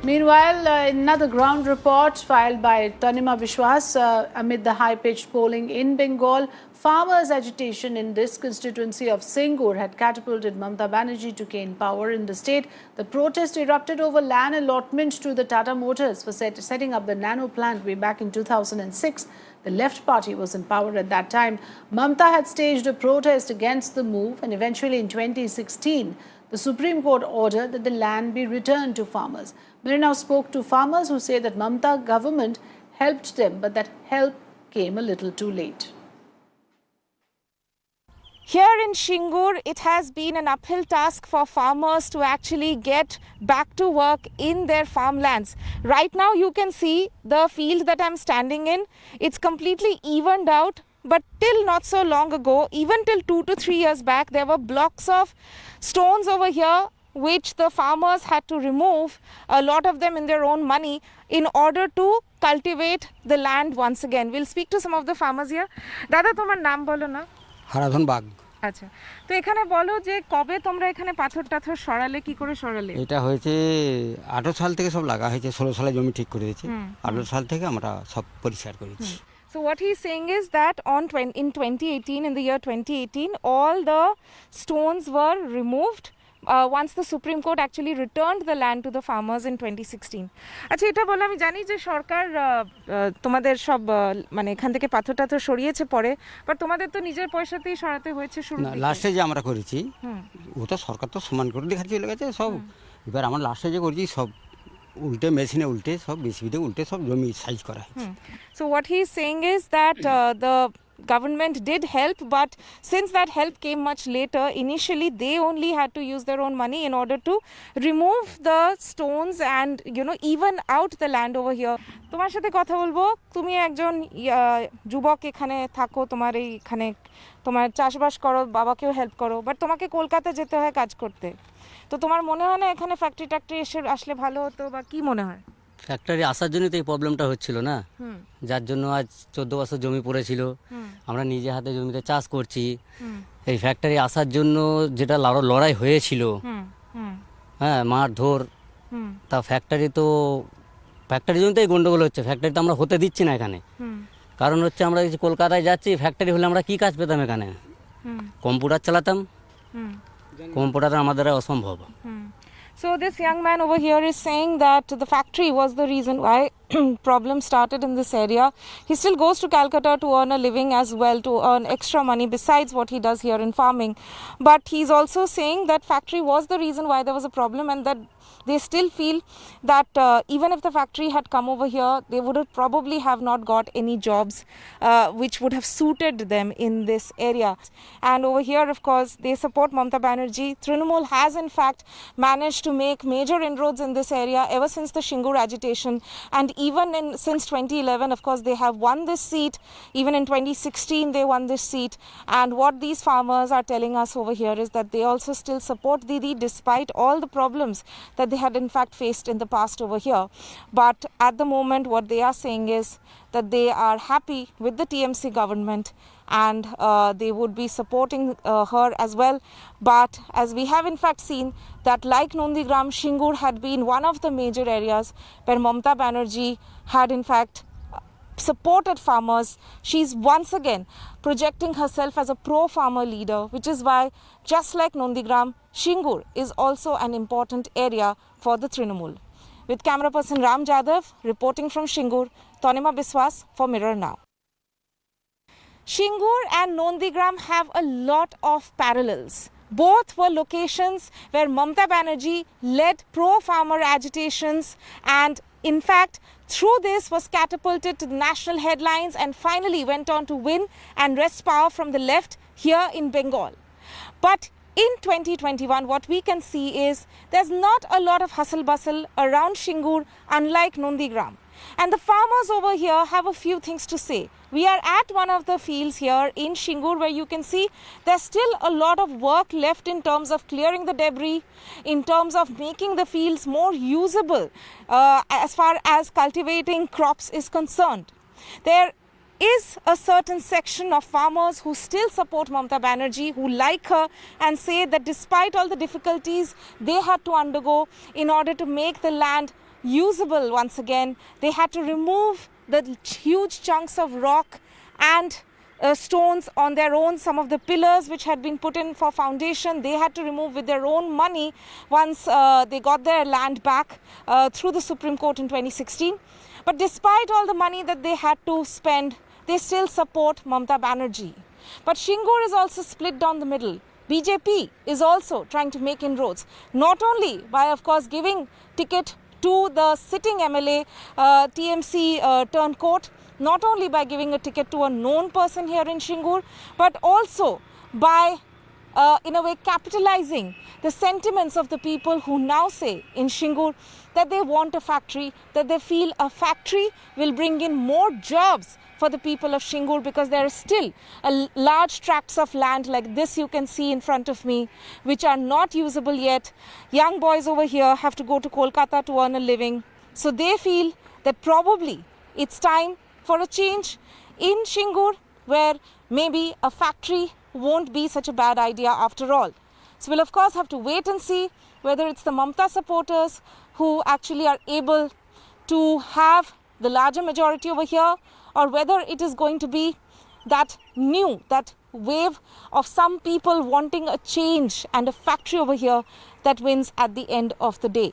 Meanwhile, in another ground report filed by Tanima Biswas amid the high-pitched polling in Bengal, farmers' agitation in this constituency of Singur had catapulted Mamata Banerjee to gain power in the state. The protest erupted over land allotment to the Tata Motors for setting up the nano plant way back in 2006. The left party was in power at that time. Mamata had staged a protest against the move, and eventually in 2016, the Supreme Court ordered that the land be returned to farmers. Many now spoke to farmers who say that Mamata government helped them, but that help came a little too late. Here in Singur, it has been an uphill task for farmers to actually get back to work in their farmlands. Right now, you can see the field that I'm standing in. It's completely evened out. But till not so long ago, even till 2 to 3 years back, there were blocks of stones over here which the farmers had to remove, a lot of them in their own money, in order to cultivate the land once again. We'll speak to some of the farmers here. Dada, tomar naam bolo na? Haradhan Bag. আচ্ছা, তো এখানে বলো যে কবে তোমরা এখানে পাথর টাথর সরালে, কি করে সরালে? এটা হয়েছে 18 সাল থেকে সব লাগা হয়েছে, 16 সালে জমি ঠিক করে দিয়েছে, 18 সাল থেকে আমরা সব পরিষ্কার করেছি। So what he's saying is that in 2018, in the year 2018, all the stones were removed once the Supreme Court actually returned the land to the farmers in 2016. আচ্ছা, এটা বলো, আমি জানি যে সরকার তোমাদের সব মানে এখান থেকে পাথর টাথর সরিয়েছে পরে, বাট তোমাদের তো নিজের পয়সাতেই সরাতে হয়েছে শুরু থেকে। লাস্টে যে আমরা করেছি ও তো সরকার তো সমান করে দেখাচ্ছে চলে গেছে সব। এবার আমরা লাস্টে যে করেছি সব উল্টে মেশিনে উল্টে সব বিসিবিতে উল্টে সব জমি সাইজ করা হয়েছে। So what he's saying is that the government did help, but since that help came much later, initially they only had to use their own money in order to remove the stones and even out the land over here. তোমার সাথে কথা বলবো, তুমি একজন যুবক, এখানে থাকো, তোমার এইখানে তোমার চাষবাস করো, বাবাকেও হেল্প করো, বাট তোমাকে কলকাতা যেতে হয় কাজ করতে। তো তোমার মনে হয় না এখানে ফ্যাক্টরি ট্যাক্টরি আসলে ভালো হতো, বা কি মনে হয়? ফ্যাক্টরি আসার জন্য তো এই প্রবলেমটা হচ্ছিল না, যার জন্য আজ 14 বছর জমি পড়েছিল, আমরা নিজে হাতে জমিতে চাষ করছি। এই ফ্যাক্টরি আসার জন্য যেটা লড়াই হয়েছিল, হ্যাঁ, মারধর, তা ফ্যাক্টরির জন্য তো এই গন্ডগোল হচ্ছে। ফ্যাক্টরি তো আমরা হতে দিচ্ছি না এখানে, কারণ হচ্ছে আমরা কলকাতায় যাচ্ছি, ফ্যাক্টরি হলে আমরা কি কাজ পেতাম এখানে? কম্পিউটার চালাতাম, কম্পিউটার আমাদের অসম্ভব। So this young man over here is saying that the factory was the reason why problems started in this area. He still goes to Calcutta to earn a living as well, to earn extra money besides what he does here in farming. But he's also saying that factory was the reason why there was a problem, and that they still feel that even if the factory had come over here, they would have probably have not got any jobs which would have suited them in this area. And over here, of course, they support Mamata Banerjee. Trinamool has in fact managed to make major inroads in this area ever since the Singur agitation, and even since 2011, of course, they have won this seat. Even in 2016, they won this seat. And what these farmers are telling us over here is that they also still support Didi despite all the problems that they had in fact faced in the past over here. But at the moment, what they are saying is that they are happy with the TMC government, and they would be supporting her as well. But as we have in fact seen that, like Nandigram, Singur had been one of the major areas where Mamata Banerjee had in fact supported farmers. She's once again projecting herself as a pro-farmer leader, which is why, just like Nandigram, Singur is also an important area for the Trinamool. With camera person Ram Jadhav reporting from Singur, Tanima Biswas for Mirror Now. Singur and Nandigram have a lot of parallels. Both were locations where Mamata Banerjee led pro-farmer agitations, and in fact, through this was catapulted to the national headlines and finally went on to win and wrest power from the left here in Bengal. But in 2021, what we can see is there's not a lot of hustle bustle around Singur, unlike Nandigram. And the farmers over here have a few things to say. We are at one of the fields here in Singur where you can see there's still a lot of work left in terms of clearing the debris, in terms of making the fields more usable as far as cultivating crops is concerned. There is a certain section of farmers who still support Mamata Banerjee, who like her and say that despite all the difficulties they had to undergo in order to make the land usable once again. They had to remove the huge chunks of rock and stones on their own. Some of the pillars which had been put in for foundation, they had to remove with their own money once they got their land back through the Supreme Court in 2016. But despite all the money that they had to spend, they still support Mamata Banerjee. But Singur is also split down the middle. BJP is also trying to make inroads, not only by, of course, giving ticket to the sitting MLA, TMC turncoat, not only by giving a ticket to a known person here in Singur, but also by, in a way, capitalizing the sentiments of the people who now say in Singur that they want a factory, that they feel a factory will bring in more jobs for the people of Singur, because there are still large tracts of land like this you can see in front of me, which are not usable yet. Young boys over here have to go to Kolkata to earn a living. So they feel that probably it's time for a change in Singur, where maybe a factory won't be such a bad idea after all. So we'll of course have to wait and see whether it's the Mamata supporters who actually are able to have the larger majority over here, or whether it is going to be that wave of some people wanting a change and a factory over here that wins at the end of the day.